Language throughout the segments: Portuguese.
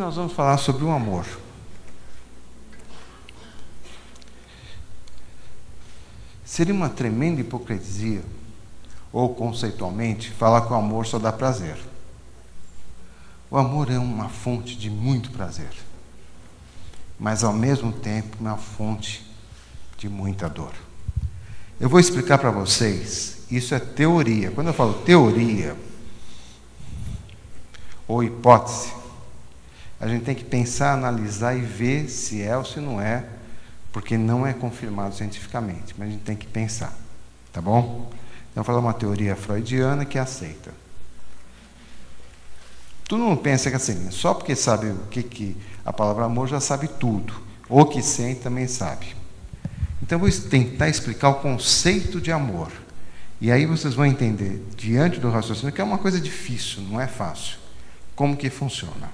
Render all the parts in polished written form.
nós vamos falar sobre o amor. Seria uma tremenda hipocrisia, ou conceitualmente, falar que o amor só dá prazer. O amor é uma fonte de muito prazer, mas ao mesmo tempo uma fonte de muita dor. Eu vou explicar para vocês, isso é teoria. Quando eu falo teoria ou hipótese, a gente tem que pensar, analisar e ver se é ou se não é, porque não é confirmado cientificamente, mas a gente tem que pensar, tá bom? Então, eu vou falar uma teoria freudiana que aceita. Tu não pensa que assim, só porque sabe o que a palavra amor já sabe tudo, ou que sente também sabe. Então, eu vou tentar explicar o conceito de amor. E aí vocês vão entender, diante do raciocínio, que é uma coisa difícil, não é fácil. Como que funciona?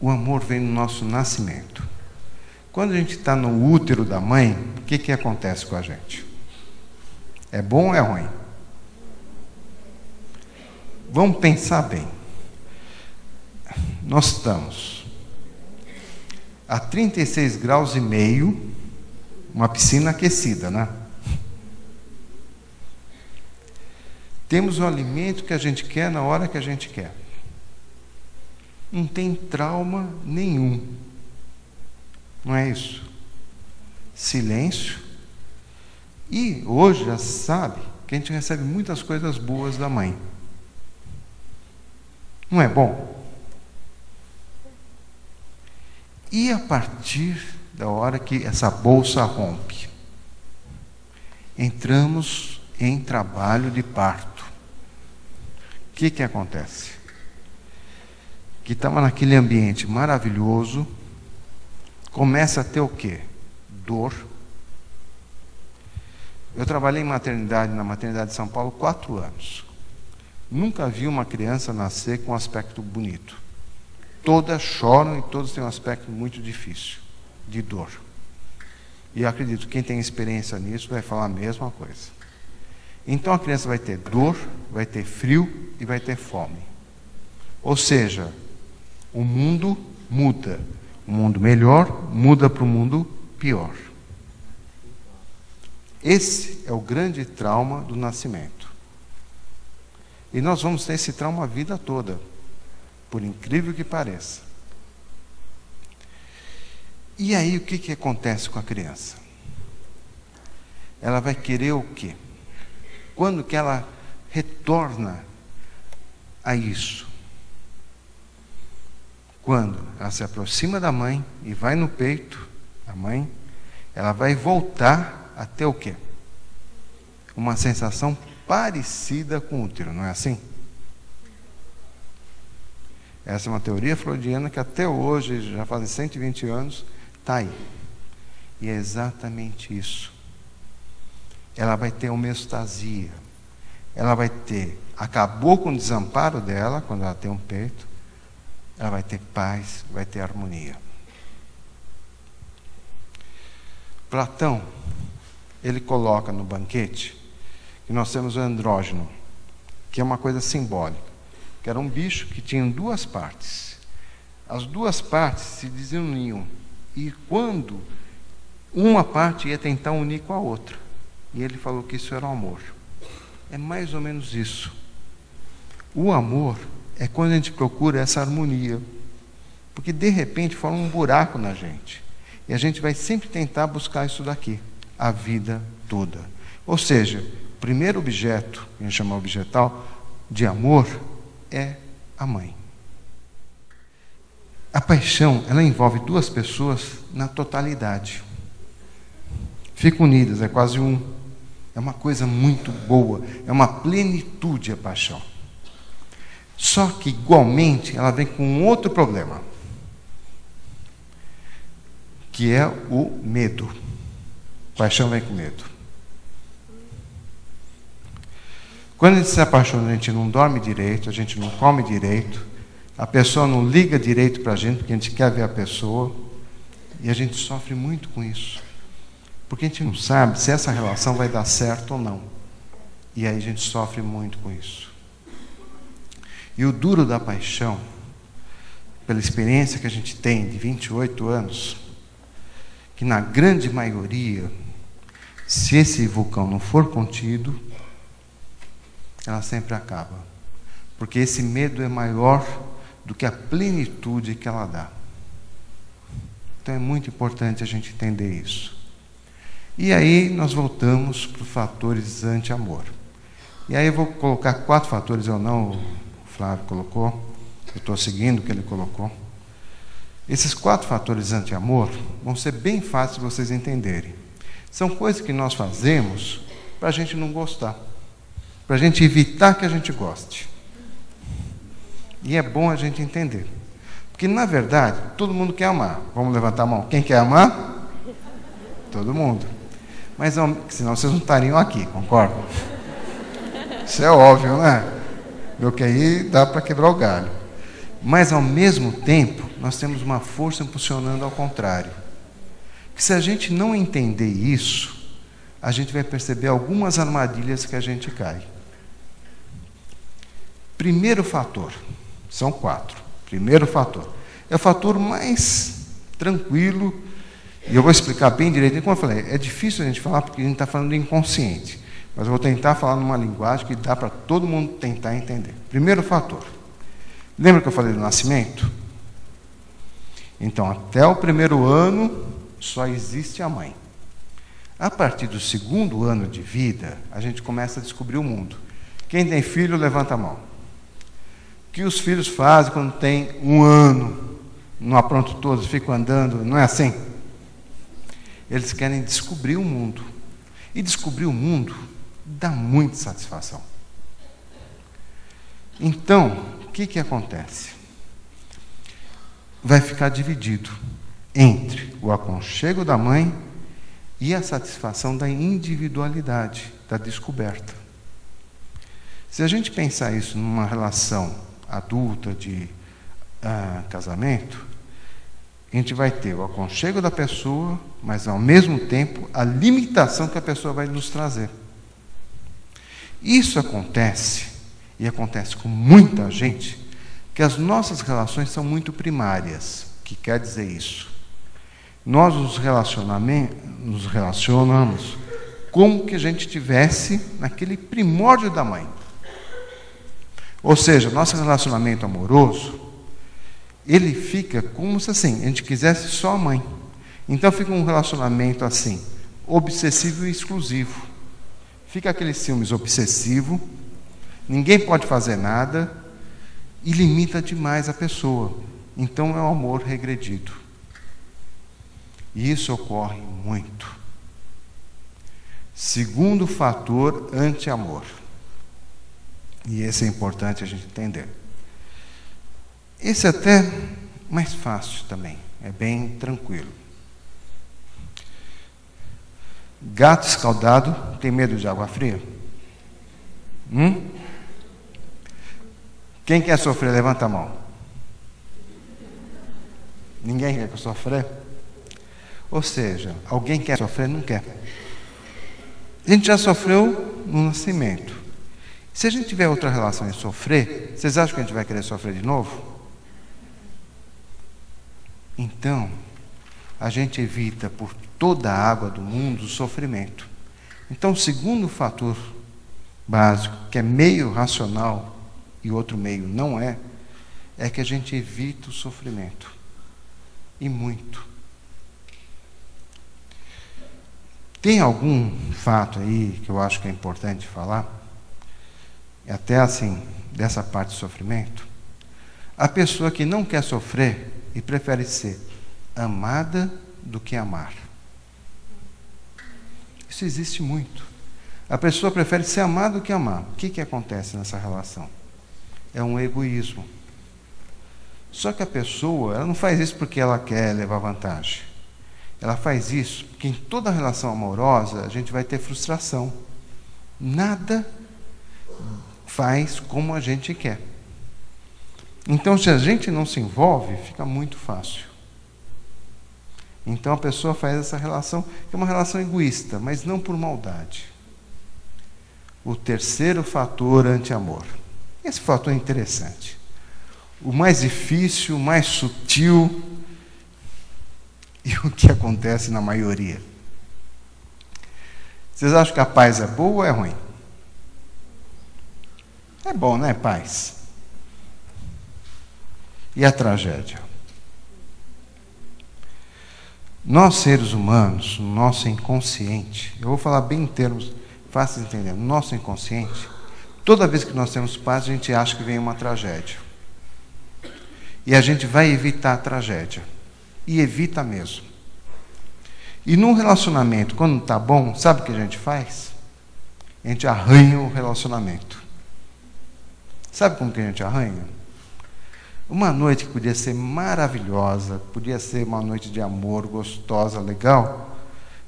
O amor vem no nosso nascimento. Quando a gente está no útero da mãe, o que acontece com a gente? É bom ou é ruim? Vamos pensar bem. Nós estamos a 36 graus e meio, uma piscina aquecida, né? Temos o alimento que a gente quer na hora que a gente quer. Não tem trauma nenhum. Não é isso? Silêncio. E hoje já sabe que a gente recebe muitas coisas boas da mãe. Não é bom? E a partir da hora que essa bolsa rompe, entramos em trabalho de parto. O que acontece? Que estava naquele ambiente maravilhoso, começa a ter o quê? Dor. Eu trabalhei em maternidade, na maternidade de São Paulo, 4 anos. Nunca vi uma criança nascer com um aspecto bonito. Todas choram e todas têm um aspecto muito difícil, de dor. E eu acredito que quem tem experiência nisso vai falar a mesma coisa. Então a criança vai ter dor, vai ter frio e vai ter fome. Ou seja, o mundo muda. O mundo melhor muda para o mundo pior. Esse é o grande trauma do nascimento. E nós vamos ter esse trauma a vida toda, por incrível que pareça. E aí o que acontece com a criança? Ela vai querer o quê? Quando que ela retorna a isso? Quando ela se aproxima da mãe e vai no peito da mãe, ela vai voltar a ter o quê? Uma sensação parecida com o útero, não é assim? Essa é uma teoria freudiana que até hoje, já fazem 120 anos, está aí. E é exatamente isso. Ela vai ter homeostasia. Ela vai ter, acabou com o desamparo dela, quando ela tem um peito, ela vai ter paz, vai ter harmonia. Platão, ele coloca no banquete que nós temos o andrógeno, que é uma coisa simbólica, que era um bicho que tinha 2 partes. As 2 partes se desuniam, e quando uma parte ia tentar unir com a outra, e ele falou que isso era o amor. É mais ou menos isso. O amor é quando a gente procura essa harmonia, porque de repente forma um buraco na gente, e a gente vai sempre tentar buscar isso daqui, a vida toda. Ou seja, o primeiro objeto, que a gente chama objetal, de amor, é a mãe. A paixão, ela envolve 2 pessoas na totalidade. Ficam unidas, é quase um. É uma coisa muito boa, é uma plenitude a paixão. Só que, igualmente, ela vem com um outro problema, que é o medo. Paixão vem com medo. Quando a gente se apaixona, a gente não dorme direito, a gente não come direito, a pessoa não liga direito para a gente, porque a gente quer ver a pessoa, e a gente sofre muito com isso. Porque a gente não sabe se essa relação vai dar certo ou não. E aí a gente sofre muito com isso. E o duro da paixão, pela experiência que a gente tem de 28 anos, que na grande maioria, se esse vulcão não for contido, ela sempre acaba. Porque esse medo é maior do que a plenitude que ela dá. Então é muito importante a gente entender isso. E aí nós voltamos para os fatores anti-amor. E aí eu vou colocar 4 fatores, ou não, o Flávio colocou, eu estou seguindo o que ele colocou. Esses 4 fatores anti-amor vão ser bem fáceis de vocês entenderem. São coisas que nós fazemos para a gente não gostar, para a gente evitar que a gente goste. E é bom a gente entender. Porque, na verdade, todo mundo quer amar. Vamos levantar a mão. Quem quer amar? Todo mundo. Mas senão vocês não estariam aqui, concordam? Isso é óbvio, né? Meu que aí dá para quebrar o galho. Mas, ao mesmo tempo, nós temos uma força impulsionando ao contrário. Que se a gente não entender isso, a gente vai perceber algumas armadilhas que a gente cai. Primeiro fator, são 4. Primeiro fator, é o fator mais tranquilo, e eu vou explicar bem direitinho. Como eu falei, é difícil a gente falar porque a gente está falando do inconsciente, mas eu vou tentar falar numa linguagem que dá para todo mundo tentar entender. Primeiro fator, lembra que eu falei do nascimento? Então, até o primeiro ano, só existe a mãe. A partir do segundo ano de vida, a gente começa a descobrir o mundo. Quem tem filho, levanta a mão. O que os filhos fazem quando tem 1 ano? Não aprontam todos, ficam andando, não é assim? Eles querem descobrir o mundo. E descobrir o mundo dá muita satisfação. Então, o que acontece? Vai ficar dividido entre o aconchego da mãe e a satisfação da individualidade, da descoberta. Se a gente pensar isso numa relação adulta de casamento, a gente vai ter o aconchego da pessoa, mas ao mesmo tempo a limitação que a pessoa vai nos trazer. Isso acontece, e acontece com muita gente, que as nossas relações são muito primárias. O que quer dizer isso? Nós nos relacionamos como que a gente tivesse naquele primórdio da mãe. Ou seja, nosso relacionamento amoroso, ele fica como se assim, a gente quisesse só a mãe. Então fica um relacionamento assim, obsessivo e exclusivo. Fica aquele ciúmes obsessivo, ninguém pode fazer nada e limita demais a pessoa. Então é o amor regredido. E isso ocorre muito. Segundo fator, anti-amor. E esse é importante a gente entender. Esse é até mais fácil também, é bem tranquilo. Gato escaldado tem medo de água fria? Quem quer sofrer, levanta a mão. Ninguém quer sofrer? Ou seja, alguém quer sofrer? Não quer. A gente já sofreu no nascimento. Se a gente tiver outra relação em sofrer, vocês acham que a gente vai querer sofrer de novo? Então, a gente evita por toda a água do mundo o sofrimento. Então, o segundo fator básico, que é meio racional e outro meio não é que a gente evita o sofrimento. E muito. Tem algum fato aí que eu acho que é importante falar? Até assim, dessa parte do sofrimento. A pessoa que não quer sofrer e prefere ser amada do que amar. Isso existe muito. A pessoa prefere ser amada do que amar. O que acontece nessa relação? É um egoísmo. Só que a pessoa, ela não faz isso porque ela quer levar vantagem. Ela faz isso porque em toda relação amorosa a gente vai ter frustração. Nada faz como a gente quer. Então, se a gente não se envolve, fica muito fácil. Então, a pessoa faz essa relação, que é uma relação egoísta, mas não por maldade. O terceiro fator anti-amor. Esse fator é interessante. O mais difícil, o mais sutil e o que acontece na maioria. Vocês acham que a paz é boa ou é ruim? É bom, né, paz? E a tragédia? Nós, seres humanos, no nosso inconsciente, eu vou falar bem em termos fáceis de entender, no nosso inconsciente, toda vez que nós temos paz, a gente acha que vem uma tragédia. E a gente vai evitar a tragédia. E evita mesmo. E num relacionamento, quando está bom, sabe o que a gente faz? A gente arranha o relacionamento. Sabe como que a gente arranha? Uma noite que podia ser maravilhosa, podia ser uma noite de amor, gostosa, legal,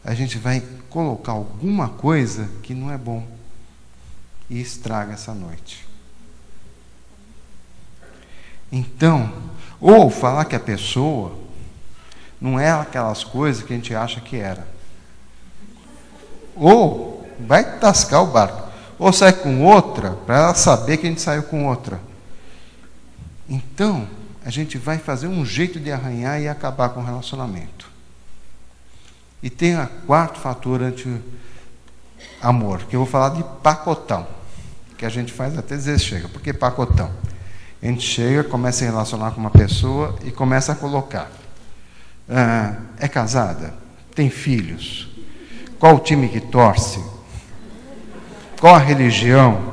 a gente vai colocar alguma coisa que não é bom e estraga essa noite. Então, ou falar que a pessoa não é aquelas coisas que a gente acha que era. Ou vai tascar o barco. Ou sai com outra, para ela saber que a gente saiu com outra. Então, a gente vai fazer um jeito de arranhar e acabar com o relacionamento. E tem o quarto fator anti-amor, que eu vou falar de pacotão. Que a gente faz até dizer chega. Por que pacotão? A gente chega, começa a relacionar com uma pessoa e começa a colocar. É casada? Tem filhos? Qual o time que torce? Qual a religião?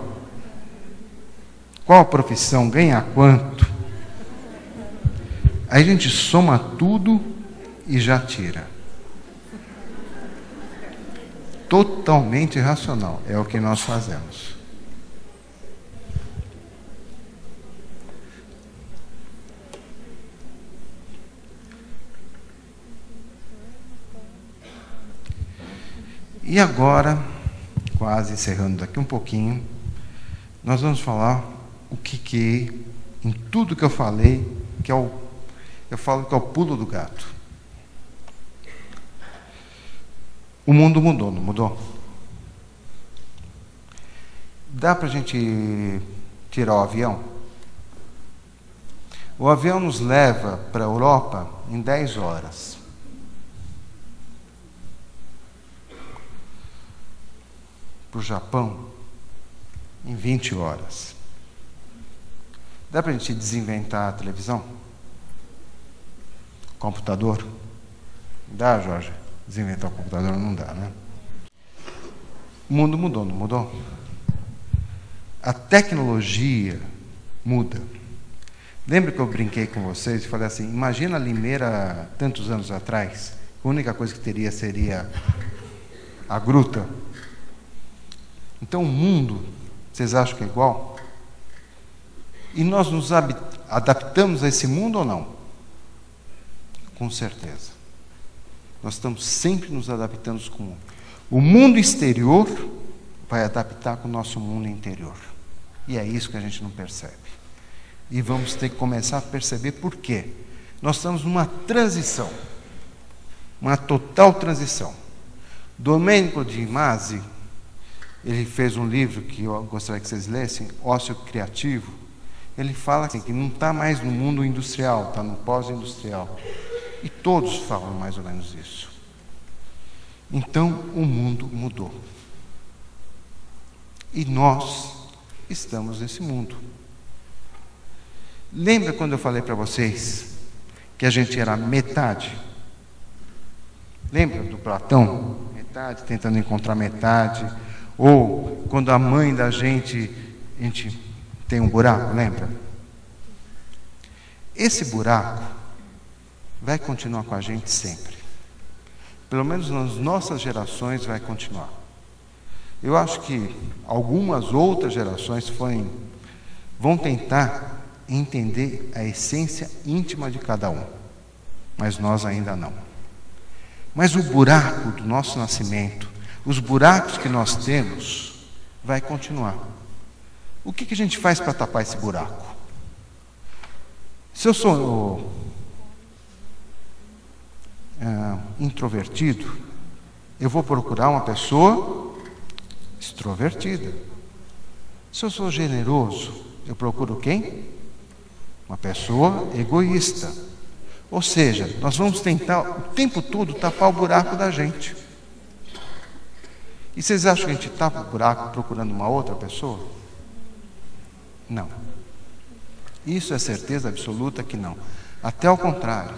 Qual a profissão? Ganha quanto? Aí a gente soma tudo e já tira. Totalmente irracional. É o que nós fazemos. E agora, quase encerrando daqui um pouquinho, nós vamos falar o que em tudo que eu falei, que é eu falo que é o pulo do gato. O mundo mudou, não mudou? Dá para a gente tirar o avião? O avião nos leva para a Europa em 10 horas. Para o Japão em 20 horas. Dá para a gente desinventar a televisão? Computador? Dá, Jorge? Desinventar o computador não dá, né? O mundo mudou, não mudou? A tecnologia muda. Lembra que eu brinquei com vocês e falei assim, imagina a Limeira tantos anos atrás, a única coisa que teria seria a gruta. Então o mundo, vocês acham que é igual? E nós nos adaptamos a esse mundo ou não? Com certeza. Nós estamos sempre nos adaptando com o mundo. O mundo exterior vai adaptar com o nosso mundo interior. E é isso que a gente não percebe. E vamos ter que começar a perceber por quê. Nós estamos numa transição. Uma total transição. Domênico de Masi, ele fez um livro que eu gostaria que vocês lessem, Ócio Criativo. Ele fala assim, que não está mais no mundo industrial, está no pós-industrial. E todos falam mais ou menos isso. Então, o mundo mudou. E nós estamos nesse mundo. Lembra quando eu falei para vocês que a gente era metade? Lembra do Platão? Metade, tentando encontrar metade. Ou quando a mãe da gente tem um buraco, lembra? Esse buraco vai continuar com a gente sempre. Pelo menos nas nossas gerações vai continuar. Eu acho que algumas outras gerações vão tentar entender a essência íntima de cada um, mas nós ainda não. Mas o buraco do nosso nascimento, os buracos que nós temos, vai continuar. O que a gente faz para tapar esse buraco? Se eu sou introvertido, eu vou procurar uma pessoa extrovertida. Se eu sou generoso, Eu procuro quem? Uma pessoa egoísta. Ou seja, nós vamos tentar o tempo todo tapar o buraco da gente. E vocês acham que a gente tapa o buraco procurando uma outra pessoa? Não. Isso é certeza absoluta que não. Até ao contrário,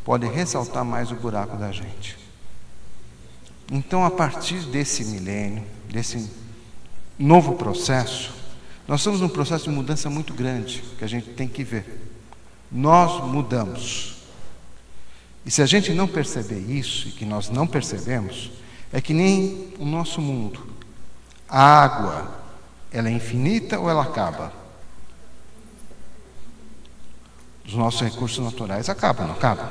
pode ressaltar mais o buraco da gente. Então, a partir desse milênio, desse novo processo, nós estamos num processo de mudança muito grande, que a gente tem que ver. Nós mudamos. E se a gente não perceber isso, e que nós não percebemos, é que nem o nosso mundo. A água, ela é infinita ou ela acaba? Os nossos recursos naturais acabam, não acabam?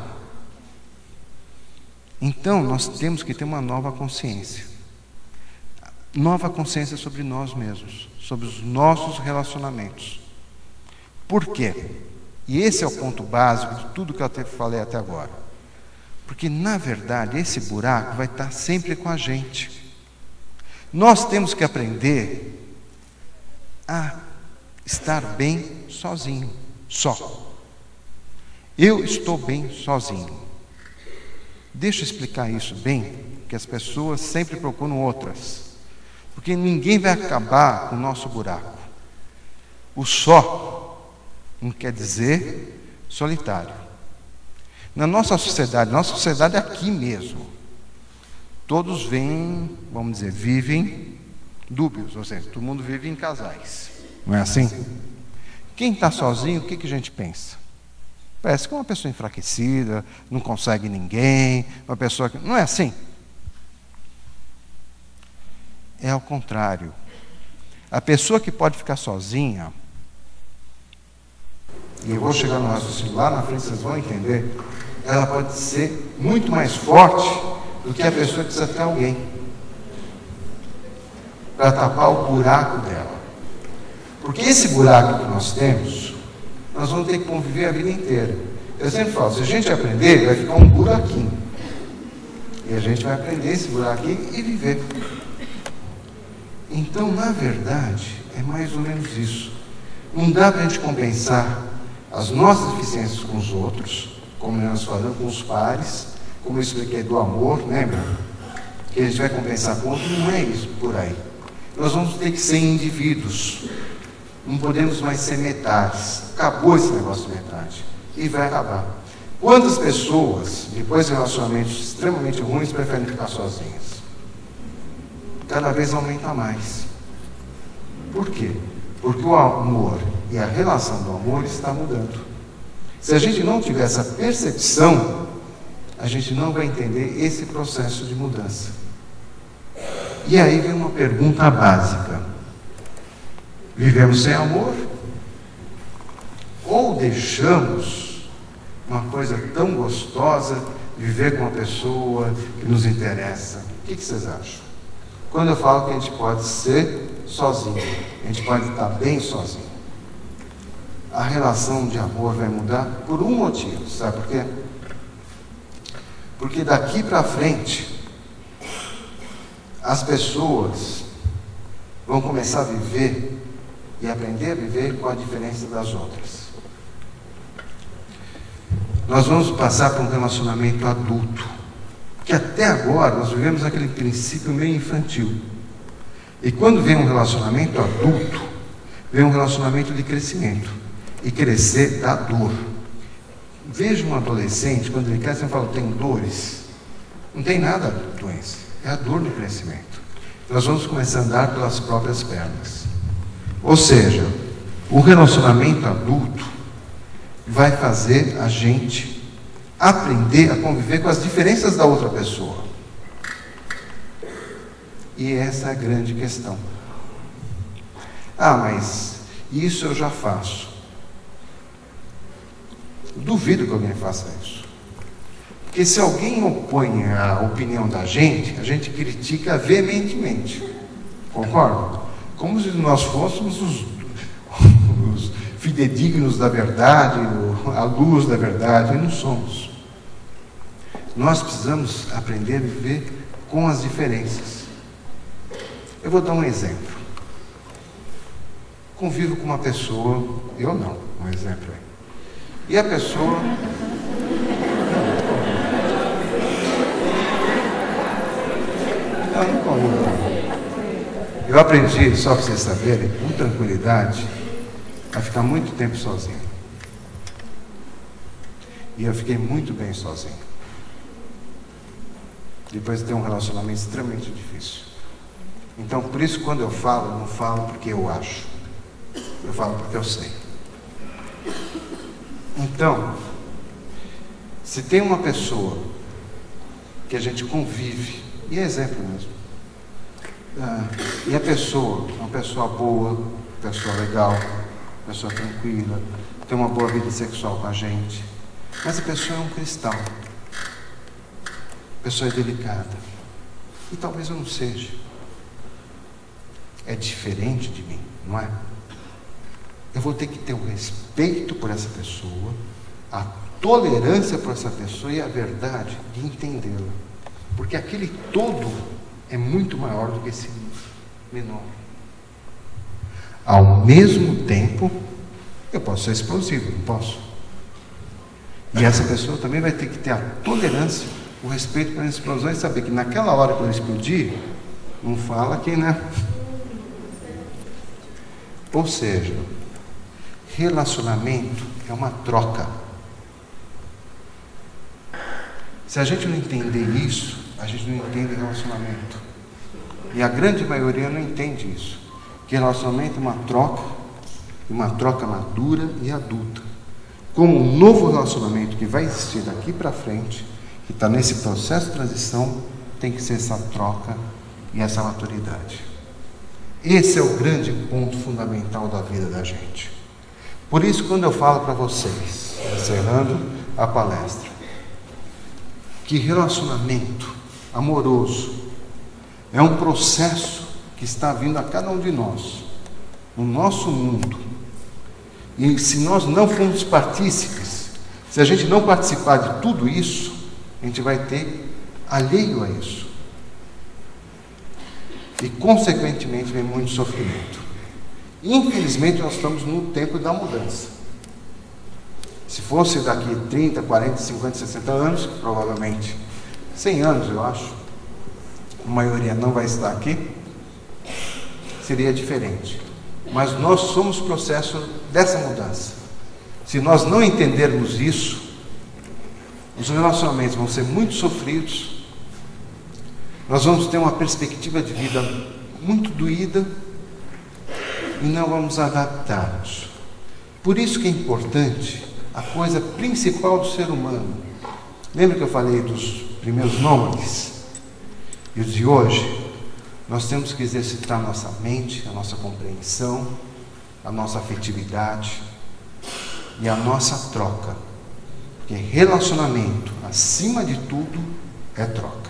Então, nós temos que ter uma nova consciência. Nova consciência sobre nós mesmos, sobre os nossos relacionamentos. Por quê? E esse é o ponto básico de tudo que eu falei até agora. Porque, na verdade, esse buraco vai estar sempre com a gente. Nós temos que aprender a estar bem sozinho, só. Eu estou bem sozinho. Deixa eu explicar isso bem, que as pessoas sempre procuram outras. Porque ninguém vai acabar com o nosso buraco. O só não quer dizer solitário. Na nossa sociedade é aqui mesmo. Todos vêm, vamos dizer, vivem dúbios, ou seja, todo mundo vive em casais. Não é assim? Quem está sozinho, o que a gente pensa? Parece que é uma pessoa enfraquecida, não consegue ninguém, uma pessoa que... Não é assim? É ao contrário. A pessoa que pode ficar sozinha, e eu vou chegar no raciocínio lá na frente, vocês vão entender, ela pode ser muito mais forte do que a pessoa que precisa ter alguém para tapar o buraco dela. Porque esse buraco que nós temos, nós vamos ter que conviver a vida inteira. Eu sempre falo, se a gente aprender, vai ficar um buraquinho. E a gente vai aprender esse buraquinho e viver. Então, na verdade, é mais ou menos isso. Não dá para a gente compensar as nossas deficiências com os outros, como nós falamos, com os pares, como eu expliquei do amor, lembra? Que a gente vai compensar com o outro, não é isso por aí. Nós vamos ter que ser indivíduos. Não podemos mais ser metades. Acabou esse negócio de metade. E vai acabar. Quantas pessoas, depois de relacionamentos extremamente ruins, preferem ficar sozinhas? Cada vez aumenta mais. Por quê? Porque o amor e a relação do amor está mudando. Se a gente não tiver essa percepção, a gente não vai entender esse processo de mudança. E aí vem uma pergunta básica. Vivemos sem amor? Ou deixamos uma coisa tão gostosa, viver com uma pessoa que nos interessa? O que vocês acham? Quando eu falo que a gente pode ser sozinho, a gente pode estar bem sozinho, a relação de amor vai mudar por um motivo, sabe por quê? Porque daqui para frente, as pessoas vão começar a viver e aprender a viver com a diferença das outras. Nós vamos passar por um relacionamento adulto, que até agora nós vivemos aquele princípio meio infantil. E quando vem um relacionamento adulto, vem um relacionamento de crescimento. E crescer dá dor. Veja um adolescente, quando ele cresce, eu falo, tem dores. Não tem nada de doença, é a dor no crescimento. Nós vamos começar a andar pelas próprias pernas. Ou seja, o relacionamento adulto vai fazer a gente aprender a conviver com as diferenças da outra pessoa. E essa é a grande questão. Ah, mas isso eu já faço. Duvido que alguém faça isso. Porque se alguém opõe a opinião da gente, a gente critica veementemente. Concorda? Como se nós fôssemos os fidedignos da verdade, a luz da verdade, e não somos. Nós precisamos aprender a viver com as diferenças. Eu vou dar um exemplo. convivo com uma pessoa, eu não, um exemplo aí. E a pessoa... Não convivo. Eu aprendi, só para vocês saberem, com tranquilidade, a ficar muito tempo sozinho. E eu fiquei muito bem sozinho. Depois de ter um relacionamento extremamente difícil. Então, por isso, quando eu falo, eu não falo porque eu acho. Eu falo porque eu sei. Então, se tem uma pessoa que a gente convive, e é exemplo mesmo, e a pessoa, uma pessoa boa, uma pessoa legal, uma pessoa tranquila, tem uma boa vida sexual com a gente, mas a pessoa é um cristal, a pessoa é delicada, e talvez eu não seja. É diferente de mim, não é? Eu vou ter que ter o respeito por essa pessoa, a tolerância por essa pessoa e a verdade de entendê-la. Porque aquele todo é muito maior do que esse menor. Ao mesmo tempo, eu posso ser explosivo, não posso? E essa pessoa também vai ter que ter a tolerância, o respeito pela explosão e saber que naquela hora que eu explodir, não fala quem, né? Ou seja, relacionamento é uma troca. Se a gente não entender isso, a gente não entende relacionamento. E a grande maioria não entende isso. Que relacionamento é uma troca madura e adulta. Como um novo relacionamento que vai existir daqui para frente, que está nesse processo de transição, tem que ser essa troca e essa maturidade. Esse é o grande ponto fundamental da vida da gente. Por isso, quando eu falo para vocês, encerrando a palestra, que relacionamento amoroso é um processo que está vindo a cada um de nós, no nosso mundo. E se nós não formos partícipes, se a gente não participar de tudo isso, a gente vai ter alheio a isso. E, consequentemente, vem muito sofrimento. Infelizmente, nós estamos no tempo da mudança. Se fosse daqui 30, 40, 50, 60 anos, provavelmente 100 anos, eu acho, a maioria não vai estar aqui, seria diferente. Mas nós somos processo dessa mudança. Se nós não entendermos isso, os relacionamentos vão ser muito sofridos, nós vamos ter uma perspectiva de vida muito doída e não vamos adaptar-nos. Por isso que é importante a coisa principal do ser humano. Lembra que eu falei dos primeiros nômades? E os de hoje? Nós temos que exercitar a nossa mente, a nossa compreensão, a nossa afetividade e a nossa troca. Porque relacionamento, acima de tudo, é troca.